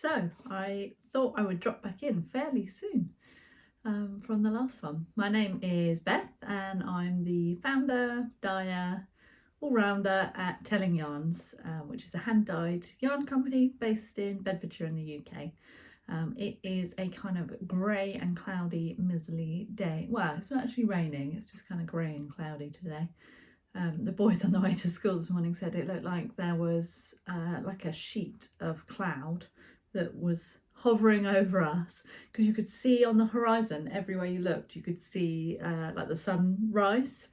So I thought I would drop back in fairly soon from the last one. My name is Beth and I'm the founder, dyer, all-rounder at Telling Yarns, which is a hand-dyed yarn company based in Bedfordshire in the UK. It is a kind of grey and cloudy, miserly day. Well, it's not actually raining, it's just kind of grey and cloudy today. The boys on the way to school this morning said it looked like there was like a sheet of cloud that was hovering over us, because you could see on the horizon, everywhere you looked, you could see like the sunrise.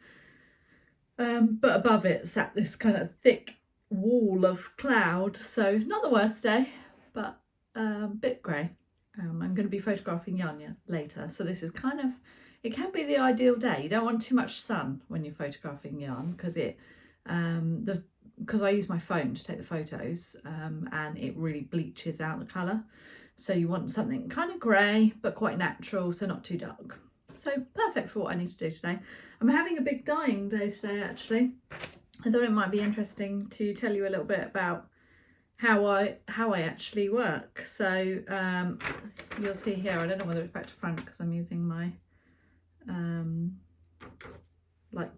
But above it sat this kind of thick wall of cloud, so not the worst day, but a bit grey. I'm going to be photographing yarn later, so this is kind of, it can be the ideal day. You don't want too much sun when you're photographing yarn, because because I use my phone to take the photos, and it really bleaches out the colour. So you want something kind of grey but quite natural, so not too dark. So perfect for what I need to do today. I'm having a big dyeing day today actually. I thought it might be interesting to tell you a little bit about how I actually work. So you'll see here, I don't know whether it's back to front because I'm using my like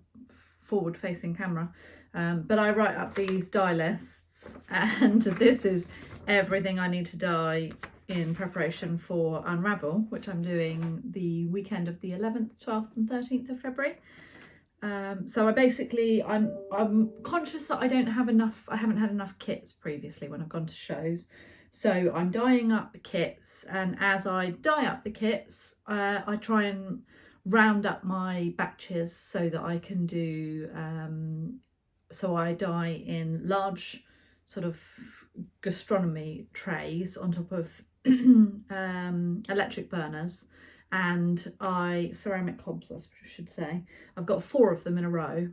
forward facing camera, but I write up these dye lists, and this is everything I need to dye in preparation for Unravel, which I'm doing the weekend of the 11th, 12th and 13th of February. So I'm conscious that I haven't had enough kits previously when I've gone to shows. So I'm dyeing up kits, and as I dye up the kits, I try and round up my batches so that I can do, so I dye in large sort of gastronomy trays on top of electric burners, and ceramic hobs I should say. I've got 4 of them in a row,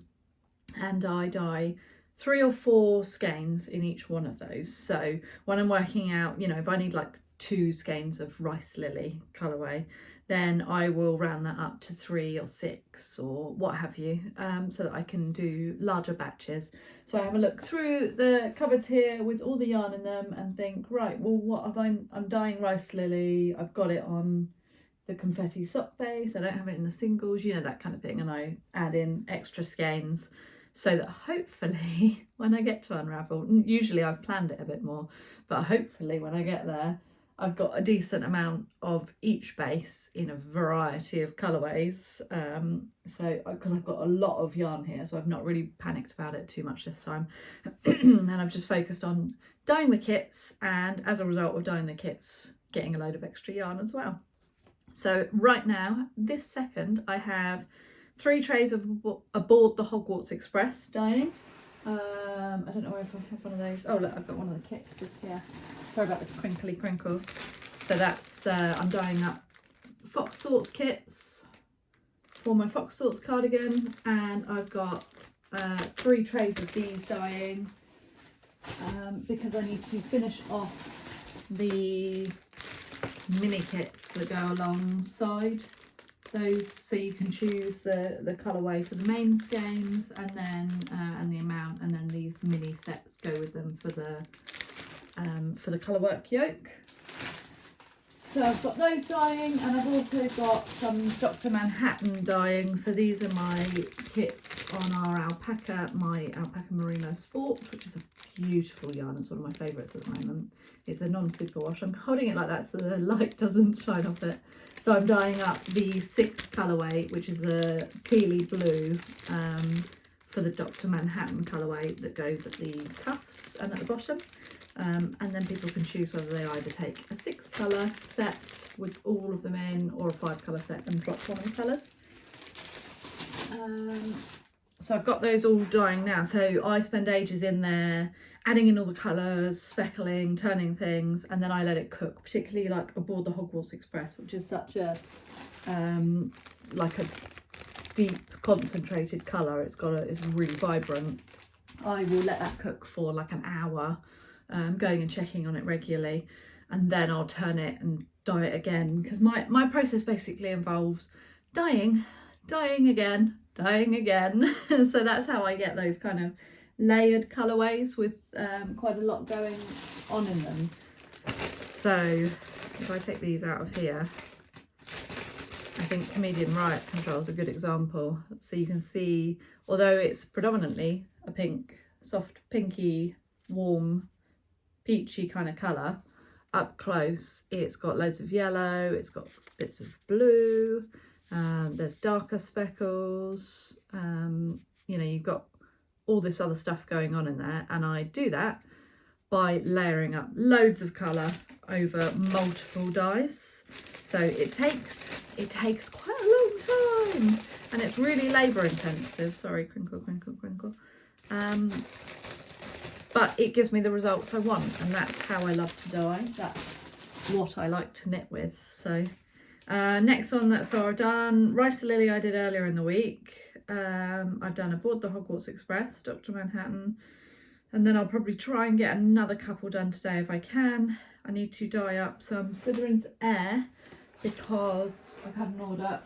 and I dye 3 or 4 skeins in each one of those. So when I'm working out, if I need like 2 skeins of rice lily colourway, then I will round that up to 3 or 6 or what have you, so that I can do larger batches. So I have a look through the cupboards here with all the yarn in them and think, right, well, what have I'm dyeing rice lily, I've got it on the confetti sock base, I don't have it in the singles, that kind of thing, and I add in extra skeins so that hopefully when I get to Unravel, usually I've planned it a bit more, but hopefully when I get there I've got a decent amount of each base in a variety of colourways, so because I've got a lot of yarn here, so I've not really panicked about it too much this time. And I've just focused on dyeing the kits, and as a result of dyeing the kits, getting a load of extra yarn as well. So right now, this second, I have 3 trays of aboard the Hogwarts Express dyeing. I don't know if I have one of those. Oh look, I've got one of the kits just here. Sorry about the crinkly crinkles. So that's, I'm dyeing up Fox Thoughts kits for my Fox Thoughts cardigan, and I've got 3 trays of these dyeing, because I need to finish off the mini kits that go alongside those, so you can choose the colourway for the main skeins, and then and the amount, and then these mini sets go with them for the colourwork yoke. So I've got those dyeing, and I've also got some Dr. Manhattan dyeing. So these are my kits on our my alpaca merino sport, which is a beautiful yarn. It's one of my favourites at the moment. It's a non-superwash. I'm holding it like that so the light doesn't shine off it. So I'm dyeing up the 6th colourway, which is a tealy blue, for the Dr. Manhattan colourway that goes at the cuffs and at the bottom. And then people can choose whether they either take a 6 colour set with all of them in, or a 5 colour set and drop one of the colours. So I've got those all dyeing now. So I spend ages in there adding in all the colours, speckling, turning things, and then I let it cook, particularly like aboard the Hogwarts Express, which is such a like a deep concentrated colour. It's really vibrant. I will let that cook for like an hour, going and checking on it regularly, and then I'll turn it and dye it again, because my process basically involves dyeing again. So that's how I get those kind of layered colourways with quite a lot going on in them. So if I take these out of here, I think Comedian Riot Control is a good example. So you can see, although it's predominantly a pink, soft pinky, warm, peachy kind of colour, up close it's got loads of yellow, it's got bits of blue, there's darker speckles, you know, you've got all this other stuff going on in there, and I do that by layering up loads of colour over multiple dyes. So it takes quite a long time, and it's really labour intensive. Sorry, crinkle, crinkle, crinkle. But it gives me the results I want, and that's how I love to dye. That's what I like to knit with. So next on that, so I've done Rice Lily I did earlier in the week. I've done Aboard the Hogwarts Express, Dr. Manhattan, and then I'll probably try and get another couple done today if I can. I need to dye up some Slytherin's Air because I've had an order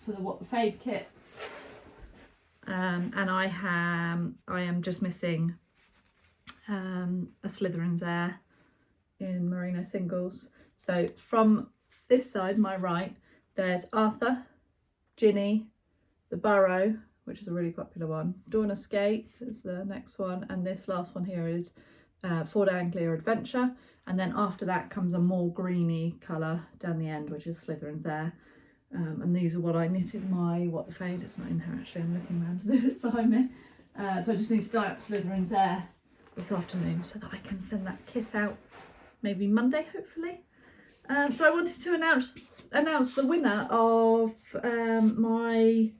for the What the Fade kits, and I am just missing a Slytherin's Air in Merino singles. So from this side, my right, there's Arthur, Ginny, the Burrow, which is a really popular one, Dawn Escape is the next one, and this last one here is Ford Anglia Adventure, and then after that comes a more greeny colour down the end, which is Slytherin's Air. And these are what I knitted my What the Fade. It's not in here actually, I'm looking around as if it's behind me. So I just need to dye up Slytherin's Air this afternoon so that I can send that kit out maybe Monday, hopefully. So I wanted to announce the winner of my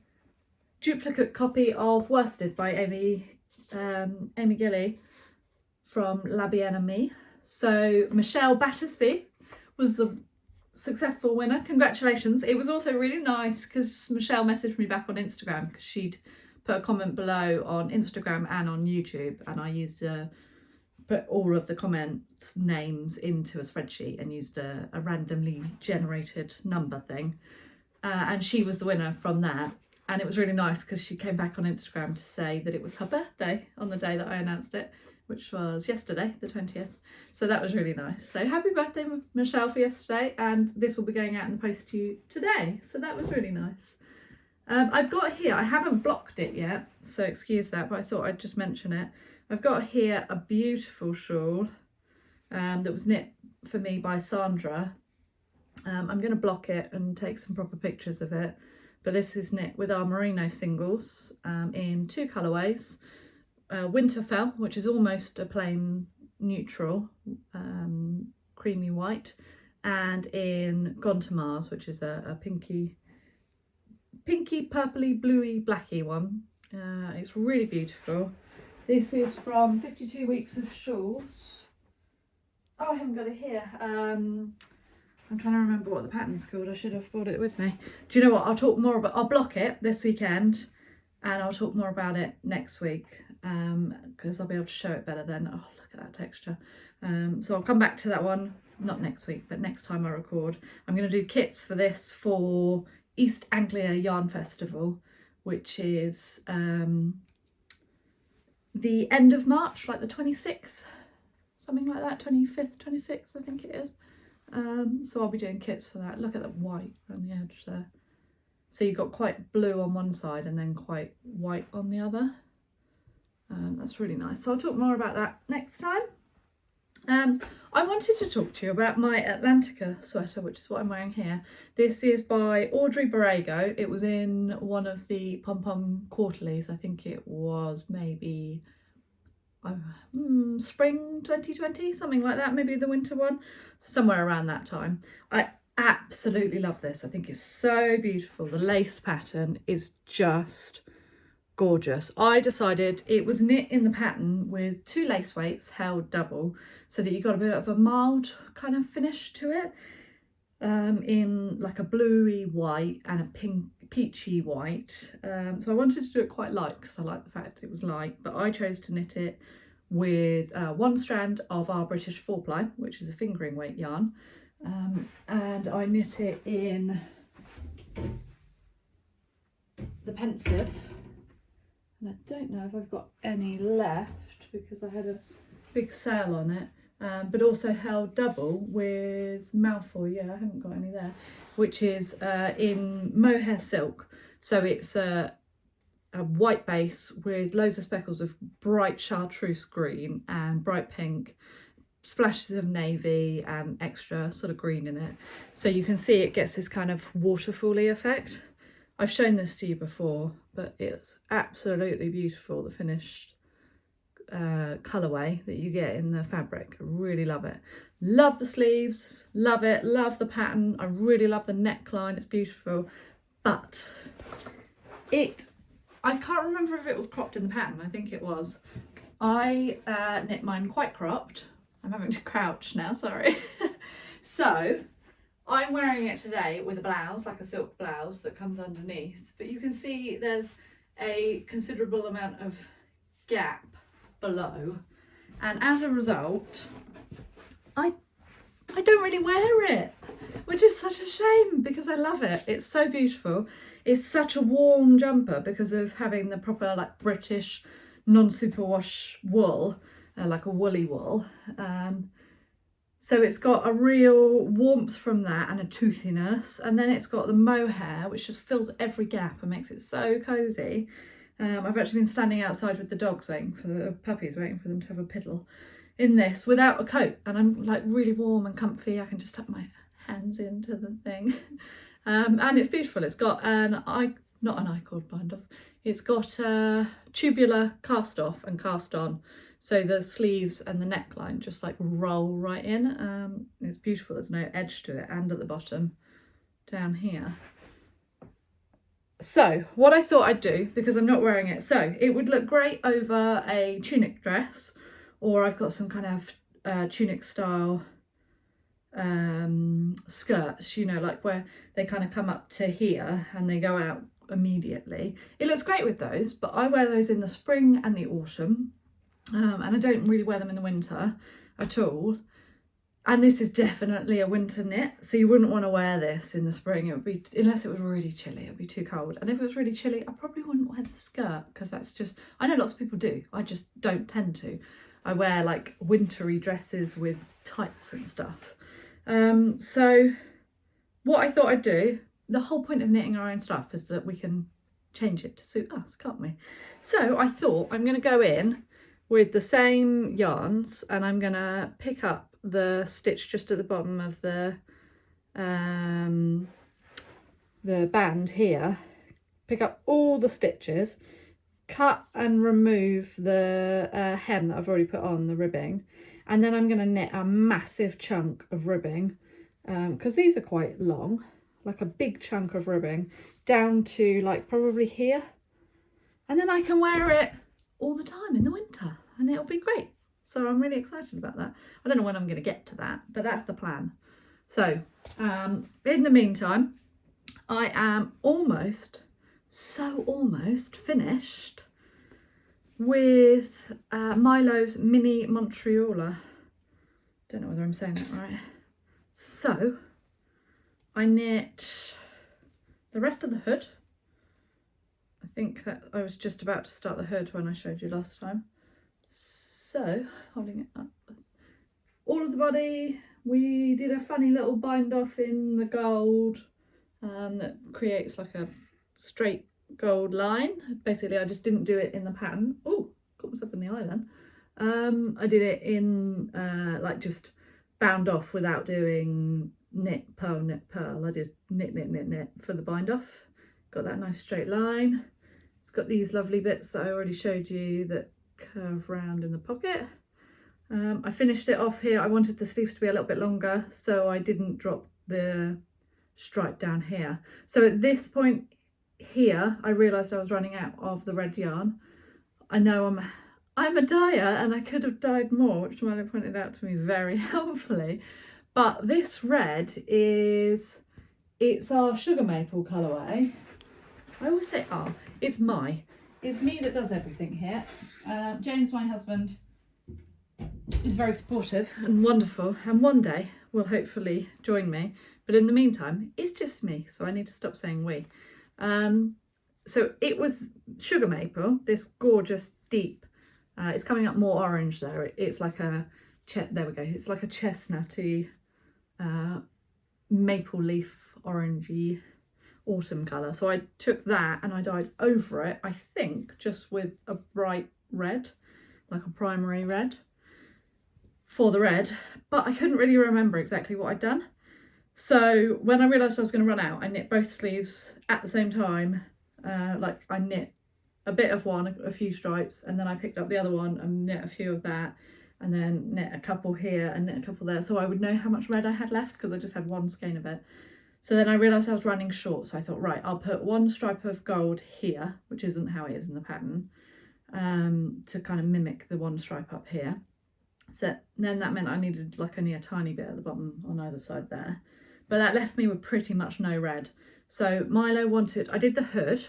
duplicate copy of Worsted by Amy Gilly from La Bien Amie. So Michelle Battersby was the successful winner. Congratulations. It was also really nice because Michelle messaged me back on Instagram because she'd put a comment below on Instagram and on YouTube, and I used to put all of the comment names into a spreadsheet and used a randomly generated number thing, and she was the winner from that. And it was really nice because she came back on Instagram to say that it was her birthday on the day that I announced it, which was yesterday, the 20th. So that was really nice. So happy birthday, Michelle, for yesterday. And this will be going out in the post to you today. So that was really nice. I've got here, I haven't blocked it yet, so excuse that, but I thought I'd just mention it. I've got here a beautiful shawl that was knit for me by Sandra. I'm going to block it and take some proper pictures of it. But this is knit with our merino singles in two colourways. Winterfell, which is almost a plain neutral, creamy white, and in Gone to Mars, which is a pinky, purpley, bluey, blacky one. It's really beautiful. This is from 52 Weeks of Shawls. Oh, I haven't got it here. I'm trying to remember what the pattern's called. I should have brought it with me. Do you know what? I'll talk more about, I'll block it this weekend and I'll talk more about it next week because I'll be able to show it better then. Oh, look at that texture. So I'll come back to that one, not next week, but next time I record. I'm going to do kits for this for East Anglia Yarn Festival, which is the end of March, like the 26th, something like that, 25th, 26th, I think it is. So I'll be doing kits for that. Look at that white around the edge there. So you've got quite blue on one side and then quite white on the other. That's really nice. So I'll talk more about that next time. I wanted to talk to you about my Atlantica sweater, which is what I'm wearing here. This is by Audrey Borrego. It was in one of the Pom Pom quarterlies. I think it was maybe spring 2020, something like that, maybe the winter one, somewhere around that time. I absolutely love this. I think it's so beautiful. The lace pattern is just gorgeous. I decided it was knit in the pattern with two lace weights held double so that you got a bit of a mild kind of finish to it, in like a bluey white and a pink peachy white. So I wanted to do it quite light because I like the fact it was light, but I chose to knit it with one strand of our British 4-ply, which is a fingering weight yarn, and I knit it in the pensive, and I don't know if I've got any left because I had a big sale on it, but also held double with Malfoy. Yeah, I haven't got any there, which is in mohair silk. So it's a white base with loads of speckles of bright chartreuse green and bright pink, splashes of navy and extra sort of green in it. So you can see it gets this kind of waterfall-y effect. I've shown this to you before, but it's absolutely beautiful, the finished colourway that you get in the fabric. I really love it. Love the sleeves, love it, love the pattern. I really love the neckline, it's beautiful. But I can't remember if it was cropped in the pattern. I think it was. I knit mine quite cropped. I'm having to crouch now, sorry. So I'm wearing it today with a blouse, like a silk blouse that comes underneath, but you can see there's a considerable amount of gap below, and as a result I don't really wear it, which is such a shame because I love it. It's so beautiful. It's such a warm jumper because of having the proper like British non-superwash wool, like a woolly wool. So it's got a real warmth from that and a toothiness, and then it's got the mohair which just fills every gap and makes it so cosy. I've actually been standing outside with the dogs waiting for the puppies, waiting for them to have a piddle in this without a coat, and I'm like really warm and comfy. I can just tuck my hands into the thing. And it's beautiful. It's got not an I-cord bind off, it's got tubular cast off and cast on, so the sleeves and the neckline just like roll right in. It's beautiful. There's no edge to it, and at the bottom down here. So what I thought I'd do, because I'm not wearing it, so it would look great over a tunic dress, or I've got some kind of tunic style skirts, you know, like where they kind of come up to here and they go out immediately. It looks great with those, but I wear those in the spring and the autumn, and I don't really wear them in the winter at all. And this is definitely a winter knit, so you wouldn't want to wear this in the spring. It would be, unless it was really chilly, it would be too cold. And if it was really chilly, I probably wouldn't wear the skirt, because that's just, I know lots of people do, I just don't tend to. I wear like wintry dresses with tights and stuff. So what I thought I'd do, the whole point of knitting our own stuff is that we can change it to suit us, can't we? So I thought I'm going to go in with the same yarns, and I'm going to pick up the stitch just at the bottom of the band here, pick up all the stitches, cut and remove the hem that I've already put on, the ribbing, and then I'm going to knit a massive chunk of ribbing, because these are quite long, like a big chunk of ribbing down to like probably here, and then I can wear it all the time in the winter and it'll be great. So I'm really excited about that. I don't know when I'm going to get to that, but that's the plan. So in the meantime, I am almost finished with Milo's mini Montrealer. Don't know whether I'm saying that right. So I knit the rest of the hood. I think that I was just about to start the hood when I showed you last time. So, holding it up, all of the body, we did a funny little bind off in the gold that creates like a straight gold line. Basically, I just didn't do it in the pattern. Oh, got myself in the eye then. I did it in like just bound off without doing knit, purl, knit, purl. I did knit, knit, knit, knit for the bind off. Got that nice straight line. It's got these lovely bits that I already showed you that curve round in the pocket. I finished it off here. I wanted the sleeves to be a little bit longer, so I didn't drop the stripe down here. So at this point here, I realised I was running out of the red yarn. I know I'm a dyer and I could have dyed more, which Milo pointed out to me very helpfully. But this red it's our sugar maple colourway. I always say it's me that does everything here. James, my husband, is very supportive and wonderful, and one day will hopefully join me. But in the meantime, it's just me, so I need to stop saying we. So it was sugar maple, this gorgeous deep. It's coming up more orange there. It's like a there we go, it's like a chestnutty maple leaf orangey autumn colour. So I took that and I dyed over it, I think just with a bright red, like a primary red for the red, but I couldn't really remember exactly what I'd done. So when I realised I was going to run out, I knit both sleeves at the same time. Like I knit a bit of one, a few stripes, and then I picked up the other one and knit a few of that, and then knit a couple here and knit a couple there, so I would know how much red I had left because I just had one skein of it. So then I realised I was running short, so I thought, right, I'll put one stripe of gold here, which isn't how it is in the pattern, to kind of mimic the one stripe up here. So then that meant I needed like only a tiny bit at the bottom on either side there, but that left me with pretty much no red. So Milo wanted, I did the hood,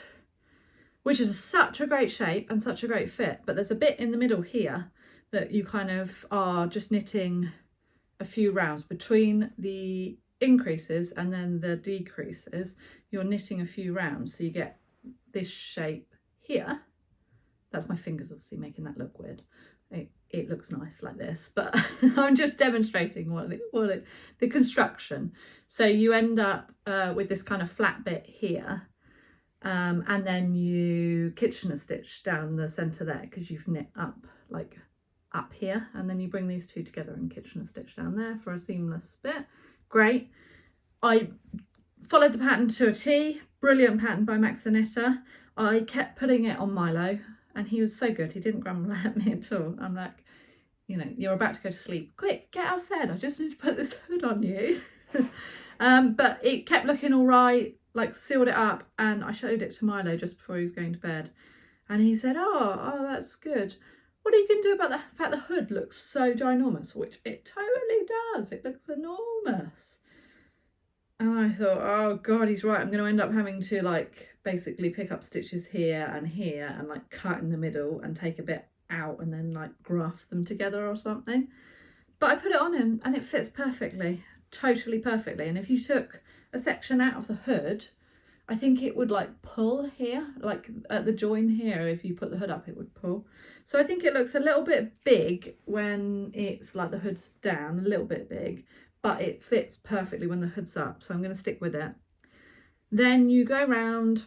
which is such a great shape and such a great fit, but there's a bit in the middle here that you kind of are just knitting a few rounds between the increases and then the decreases. You're knitting a few rounds, so you get this shape here. That's my fingers obviously making that look weird. It looks nice like this, but I'm just demonstrating the construction. So you end up with this kind of flat bit here, and then you Kitchener stitch down the centre there because you've knit up like up here, and then you bring these two together and Kitchener stitch down there for a seamless bit. Great. I followed the pattern to a T. Brilliant pattern by Max the Knitter. I kept putting it on Milo and he was so good, he didn't grumble at me at all. I'm like, you know, you're about to go to sleep, quick, get out of bed, I just need to put this hood on you. But it kept looking all right, like sealed it up, and I showed it to Milo just before he was going to bed, and he said, oh that's good. What are you going to do about the fact the hood looks so ginormous? Which it totally does, it looks enormous. And I thought, oh god, he's right, I'm going to end up having to like basically pick up stitches here and like cut in the middle and take a bit out and then like graft them together or something. But I put it on him and it fits perfectly, totally perfectly. And if you took a section out of the hood, I think it would like pull here, like at the join here, if you put the hood up it would pull. So I think it looks a little bit big when it's like the hood's down, a little bit big, but it fits perfectly when the hood's up, so I'm going to stick with it. Then you go round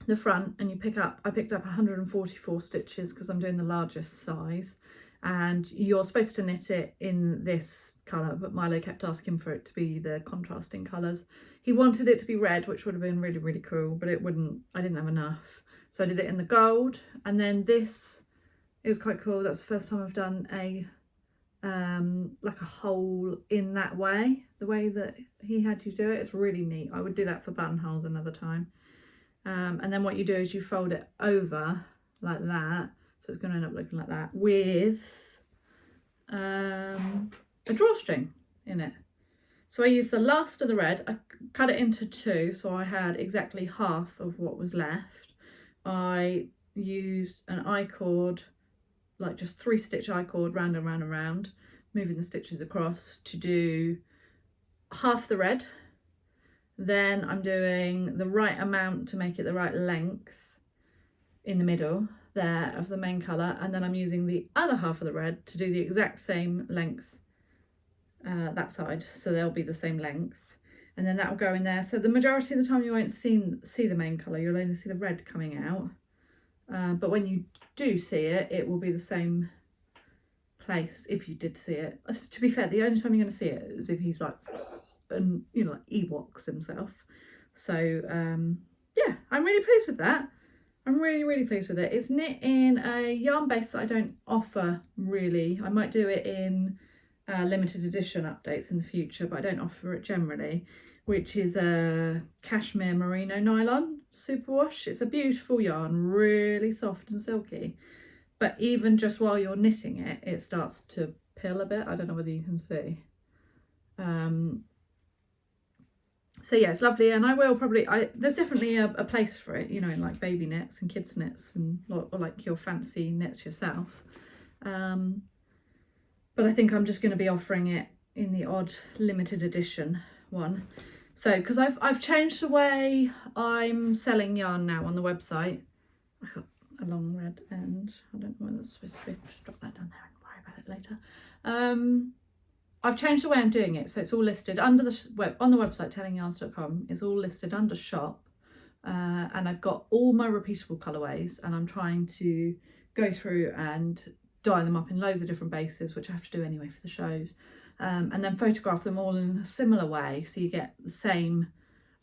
the front and you pick up, I picked up 144 stitches because I'm doing the largest size, and you're supposed to knit it in this colour, but Milo kept asking for it to be the contrasting colours. He wanted it to be red, which would have been really, really cool, but it wouldn't, I didn't have enough. So I did it in the gold, and then this is quite cool. That's the first time I've done a like a hole in that way, the way that he had you do it. It's really neat. I would do that for buttonholes another time. And then what you do is you fold it over like that, so it's going to end up looking like that with a drawstring in it. So I used the last of the red, I cut it into two, so I had exactly half of what was left. I used an I-cord, like just 3-stitch I-cord round and round and round, moving the stitches across to do half the red. Then I'm doing the right amount to make it the right length in the middle there of the main colour, and then I'm using the other half of the red to do the exact same length that side, so they'll be the same length, and then that will go in there. So the majority of the time you won't see the main colour, you'll only see the red coming out, but when you do see it, it will be the same place if you did see it. To be fair, the only time you're going to see it is if he's like, and you know, like Ewoks himself. So yeah, I'm really pleased with that. I'm really pleased with it. It's knit in a yarn base that I don't offer really. I might do it in limited edition updates in the future, but I don't offer it generally, which is a cashmere merino nylon superwash. It's a beautiful yarn, really soft and silky, but even just while you're knitting it, it starts to pill a bit. I don't know whether you can see. So yeah, it's lovely, and I will probably, there's definitely a place for it, you know, in like baby knits and kids knits and or like your fancy knits yourself. But I think I'm just going to be offering it in the odd limited edition one. So because I've changed the way I'm selling yarn now on the website. I got a long red end. I don't know whether it's supposed to be, just drop that down there and worry about bit later. I've changed the way I'm doing it, so it's all listed under the on the website tellingyarns.com. It's all listed under shop, and I've got all my repeatable colourways, and I'm trying to go through and dye them up in loads of different bases, which I have to do anyway for the shows, and then photograph them all in a similar way, so you get the same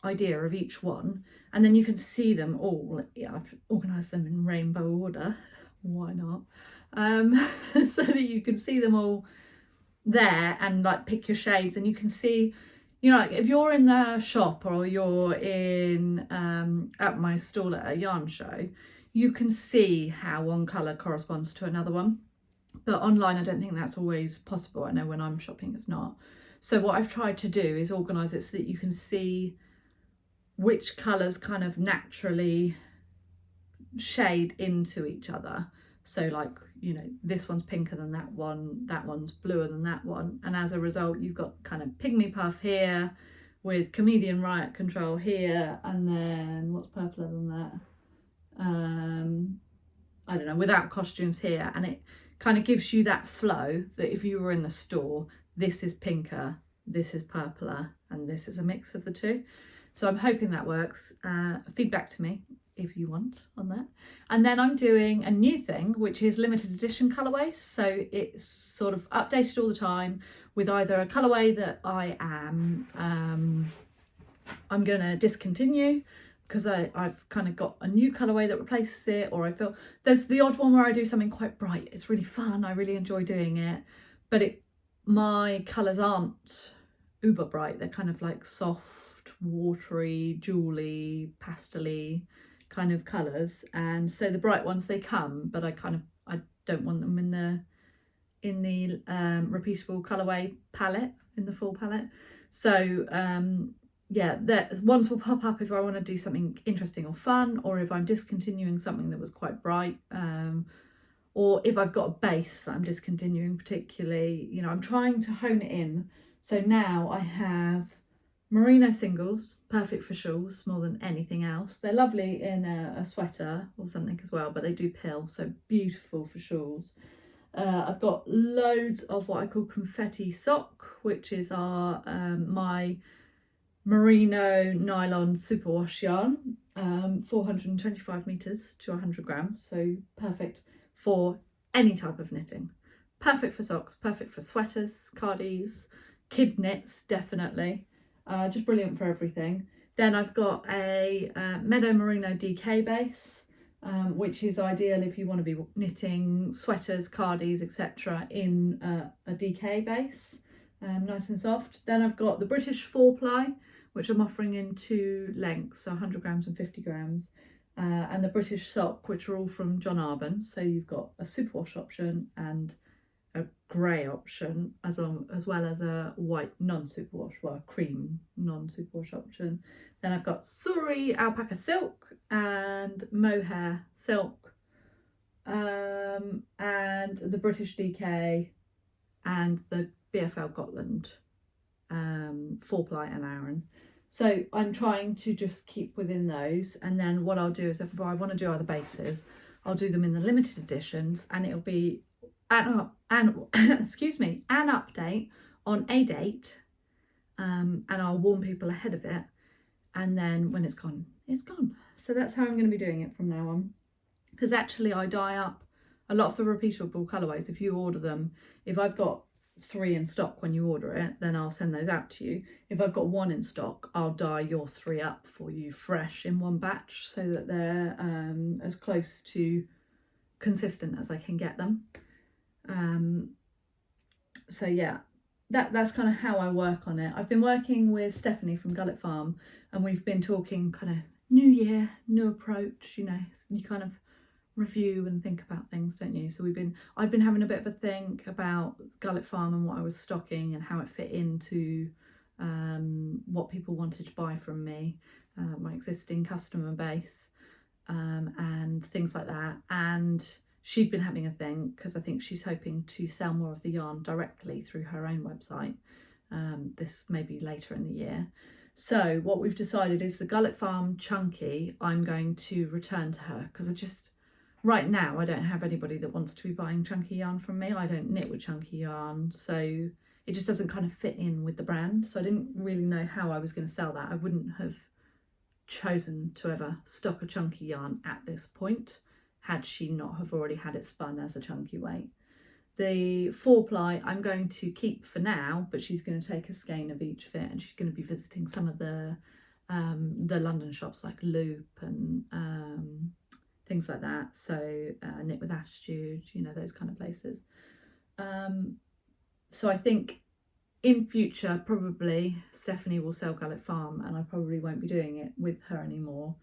idea of each one, and then you can see them all. Yeah, I've organised them in rainbow order. Why not? So that you can see them all there and like pick your shades, and you can see, you know, like if you're in the shop or you're in at my stall at a yarn show, you can see how one colour corresponds to another one, but online I don't think that's always possible. I know when I'm shopping it's not. So what I've tried to do is organise it so that you can see which colours kind of naturally shade into each other. So like, you know, this one's pinker than that one's bluer than that one, and as a result you've got kind of Pygmy Puff here with Comedian Riot Control here, and then what's purpler than that, I don't know, Without Costumes here, and it kind of gives you that flow that if you were in the store, this is pinker, this is purpler, and this is a mix of the two. So I'm hoping that works. Feedback to me if you want on that. And then I'm doing a new thing, which is limited edition colourways. So it's sort of updated all the time with either a colourway that I'm going to discontinue because I've kind of got a new colourway that replaces it, or I feel there's the odd one where I do something quite bright. It's really fun. I really enjoy doing it, but my colours aren't uber bright. They're kind of like soft, watery, jewelly, pastel-y kind of colours, and so the bright ones, they come, but I don't want them in the repeatable colourway palette, in the full palette. So yeah, ones will pop up if I want to do something interesting or fun, or if I'm discontinuing something that was quite bright, or if I've got a base that I'm discontinuing particularly. You know, I'm trying to hone it in. So now I have merino singles, perfect for shawls more than anything else. They're lovely in a sweater or something as well, but they do pill, so beautiful for shawls. I've got loads of what I call confetti sock, which is my merino nylon superwash yarn, 425 meters to 100 grams, so perfect for any type of knitting. Perfect for socks, perfect for sweaters, cardies, kid knits, definitely. Just brilliant for everything. Then I've got a Meadow Merino DK base, which is ideal if you want to be knitting sweaters, cardies, etc. in a DK base, nice and soft. Then I've got the British 4-ply, which I'm offering in 2 lengths, so 100 grams and 50 grams, and the British sock, which are all from John Arbon. So you've got a superwash option and a grey option, as well as a white non-superwash, well, a cream non-superwash option. Then I've got Suri alpaca silk and mohair silk, and the British DK and the BFL Gotland 4-ply and Aran. So I'm trying to just keep within those, and then what I'll do is if I want to do other bases, I'll do them in the limited editions, and it'll be an update on a date, and I'll warn people ahead of it, and then when it's gone, it's gone. So that's how I'm going to be doing it from now on, because actually I dye up a lot of the repeatable colourways. If you order them, if I've got 3 in stock when you order it, then I'll send those out to you. If I've got 1 in stock, I'll dye your 3 up for you fresh in one batch, so that they're as close to consistent as I can get them. So yeah, that's kind of how I work on it. I've been working with Stephanie from Gullet Farm, and we've been talking kind of new year, new approach. You know, you kind of review and think about things, don't you? So I've been having a bit of a think about Gullet Farm and what I was stocking and how it fit into what people wanted to buy from me, my existing customer base, and things like that. And she'd been having a think, because I think she's hoping to sell more of the yarn directly through her own website, this maybe later in the year. So what we've decided is the Gullet Farm Chunky I'm going to return to her, because right now I don't have anybody that wants to be buying chunky yarn from me. I don't knit with chunky yarn, so it just doesn't kind of fit in with the brand. So I didn't really know how I was going to sell that. I wouldn't have chosen to ever stock a chunky yarn at this point had she not have already had it spun as a chunky weight. The 4-ply I'm going to keep for now, but she's going to take a skein of each fit, and she's going to be visiting some of the London shops like Loop and things like that. So Knit with Attitude, you know, those kind of places. So I think in future probably Stephanie will sell Gallet Farm, and I probably won't be doing it with her anymore.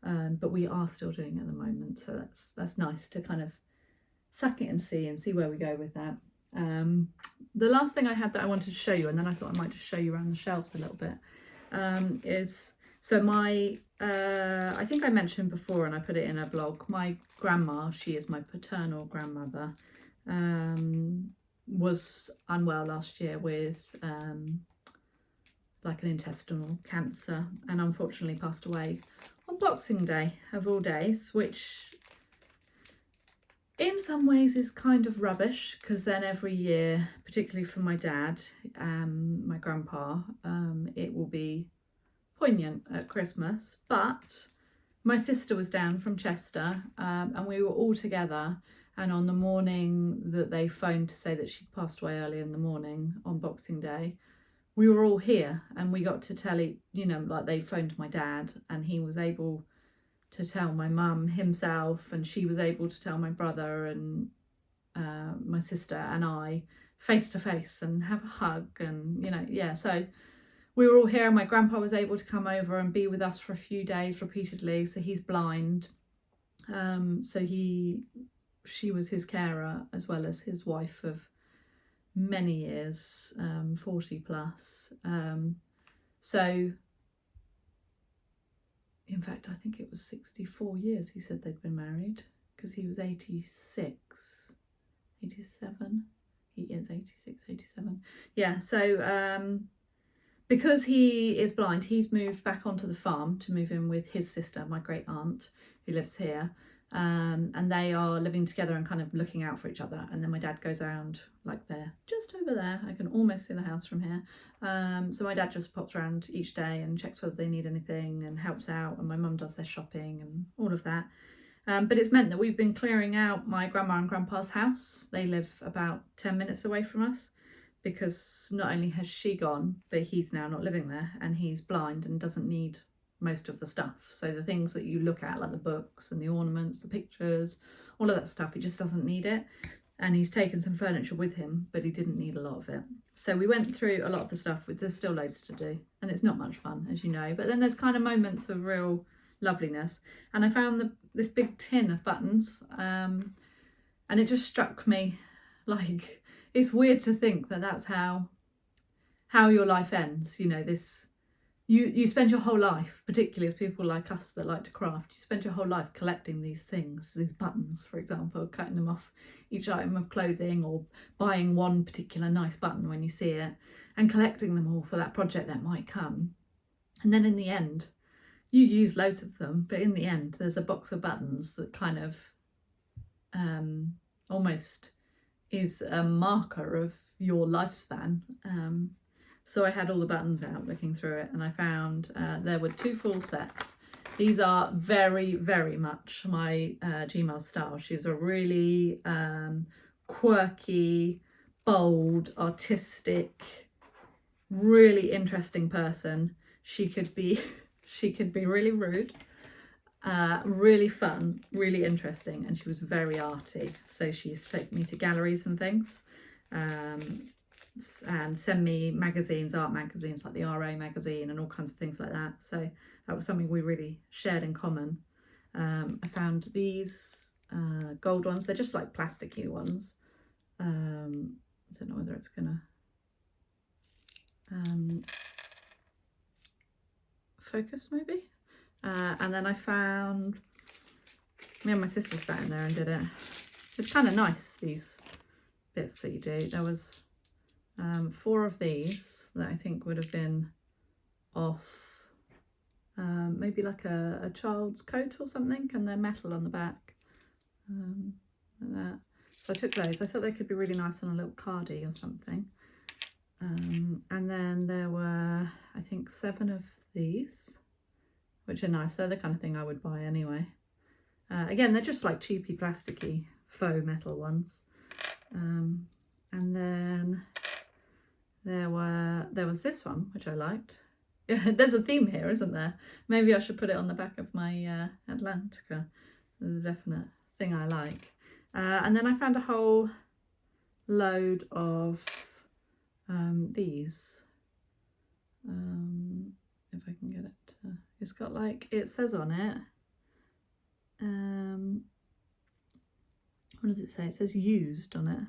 But we are still doing it at the moment, so that's nice to kind of suck it and see where we go with that. The last thing I had that I wanted to show you, and then I thought I might just show you around the shelves a little bit, is so my I think I mentioned before, and I put it in a blog, my grandma, she is my paternal grandmother, was unwell last year with like an intestinal cancer, and unfortunately passed away on Boxing Day of all days, which in some ways is kind of rubbish, because then every year, particularly for my dad, my grandpa, it will be poignant at Christmas. But my sister was down from Chester, and we were all together, and on the morning that they phoned to say that she'd passed away early in the morning on Boxing Day, we were all here, and we got to tell it, you know, like they phoned my dad, and he was able to tell my mum himself, and she was able to tell my brother and my sister and I face to face and have a hug, and you know, yeah, so we were all here, and my grandpa was able to come over and be with us for a few days repeatedly. So he's blind, so she was his carer as well as his wife of many years, 40 plus. So in fact, I think it was 64 years he said they'd been married, because he was 86, 87. He is 86, 87. Yeah, so because he is blind, he's moved back onto the farm to move in with his sister, my great aunt, who lives here. And they are living together and kind of looking out for each other. And then my dad goes around, like they're just over there. I can almost see the house from here. So my dad just pops around each day and checks whether they need anything and helps out. And my mum does their shopping and all of that. But it's meant that we've been clearing out my grandma and grandpa's house. They live about 10 minutes away from us, because not only has she gone, but he's now not living there, and he's blind and doesn't need most of the stuff. So the things that you look at, like the books and the ornaments, the pictures, all of that stuff, he just doesn't need it. And he's taken some furniture with him, but he didn't need a lot of it. So we went through a lot of the stuff. There's still loads to do, and it's not much fun, as you know, but then there's kind of moments of real loveliness. And I found this big tin of buttons, and it just struck me, like, it's weird to think that that's how your life ends, you know, this. You spend your whole life, particularly as people like us that like to craft, you spend your whole life collecting these things, these buttons, for example, cutting them off each item of clothing, or buying one particular nice button when you see it, and collecting them all for that project that might come. And then in the end, you use loads of them, but in the end, there's a box of buttons that kind of almost is a marker of your lifespan. So I had all the buttons out looking through it, and I found there were 2 full sets. These are very, very much my Gmail's style. She's a really quirky, bold, artistic, really interesting person. She could be really rude, really fun, really interesting, and she was very arty. So she used to take me to galleries and things. And send me magazines, art magazines like the RA magazine and all kinds of things like that. So that was something we really shared in common. I found these gold ones. They're just like plasticky ones. I don't know whether it's gonna focus maybe. And then I found, me and my sister sat in there and did it. It's kind of nice, these bits that you do. There was 4 of these that I think would have been off maybe like a child's coat or something, and they're metal on the back. like that. So I took those. I thought they could be really nice on a little cardie or something. And then there were, I think, 7 of these, which are nice. They're the kind of thing I would buy anyway. Again, they're just like cheapy plasticky faux metal ones. And then there was this one, which I liked. There's a theme here, isn't there? Maybe I should put it on the back of my Atlantica. There's a definite thing I like. And then I found a whole load of these. If I can get it. It's got like, it says on it, what does it say? It says used on it.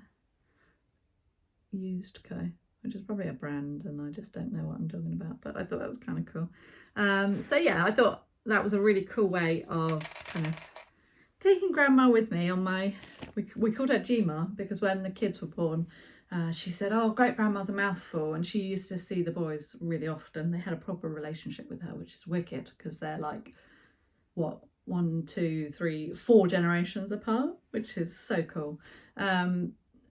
Used Co, which is probably a brand, and I just don't know what I'm talking about, but I thought that was kind of cool. So yeah, I thought that was a really cool way of kind of taking grandma with me on my, we called her Gma because when the kids were born, she said, oh, great grandma's a mouthful, and she used to see the boys really often. They had a proper relationship with her, which is wicked because they're like, what, 1, 2, 3, 4 generations apart, which is so cool.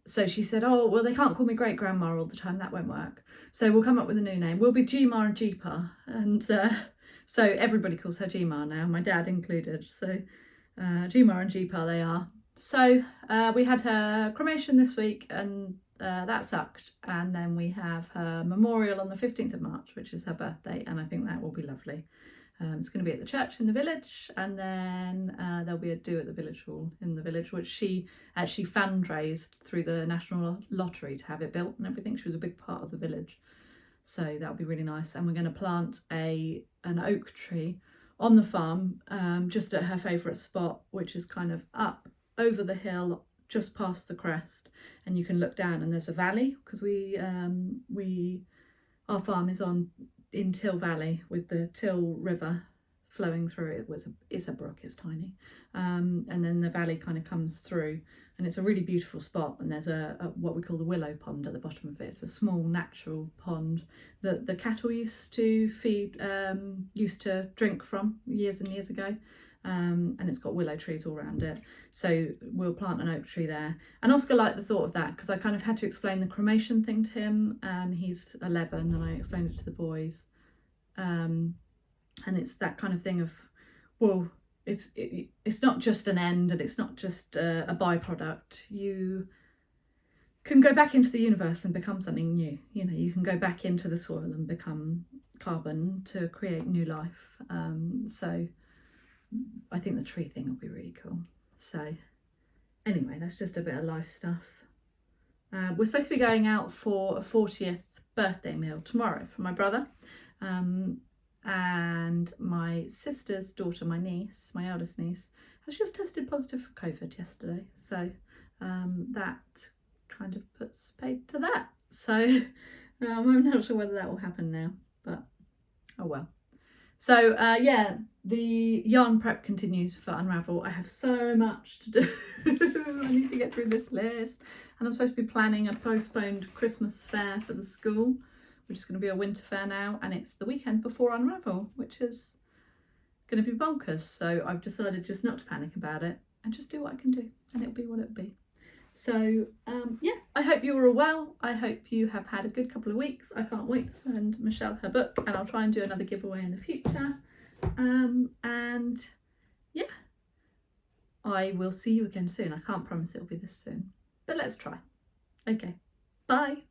So she said, oh, well, they can't call me great grandma all the time. That won't work. So we'll come up with a new name. We'll be Gma and Jeepa. And so everybody calls her Gma now, my dad included. So Gma and Jeepa they are. So we had her cremation this week, and that sucked. And then we have her memorial on the 15th of March, which is her birthday. And I think that will be lovely. It's going to be at the church in the village, and then there'll be a do at the village hall in the village, which she actually fundraised through the national lottery to have it built and everything. She was a big part of the village, so that'll be really nice. And we're going to plant an oak tree on the farm, just at her favourite spot, which is kind of up over the hill, just past the crest, and you can look down, and there's a valley because our farm is in Till Valley with the Till River flowing through it. It's a brook, it's tiny, and then the valley kind of comes through, and it's a really beautiful spot. And there's a what we call the willow pond at the bottom of it. It's a small natural pond that the cattle used to feed, used to drink from years and years ago. And it's got willow trees all around it, so we'll plant an oak tree there. And Oscar liked the thought of that because I kind of had to explain the cremation thing to him, and he's 11, and I explained it to the boys, and it's that kind of thing of, well, it's not just an end, and it's not just a byproduct. You can go back into the universe and become something new. You know, you can go back into the soil and become carbon to create new life. So I think the tree thing will be really cool. So anyway, that's just a bit of life stuff. We're supposed to be going out for a 40th birthday meal tomorrow for my brother, and my sister's daughter, my niece, my eldest niece, has just tested positive for COVID yesterday. So that kind of puts paid to that. So I'm not sure whether that will happen now, but oh well. So yeah, the yarn prep continues for Unravel. I have so much to do. I need to get through this list, and I'm supposed to be planning a postponed Christmas fair for the school, which is going to be a winter fair now, and it's the weekend before Unravel, which is going to be bonkers. So I've decided just not to panic about it and just do what I can do, and it'll be what it'll be. So yeah, I hope you are all well. I hope you have had a good couple of weeks. I can't wait to send Michelle her book, and I'll try and do another giveaway in the future. And yeah, I will see you again soon. I can't promise it'll be this soon, but let's try. Okay, bye.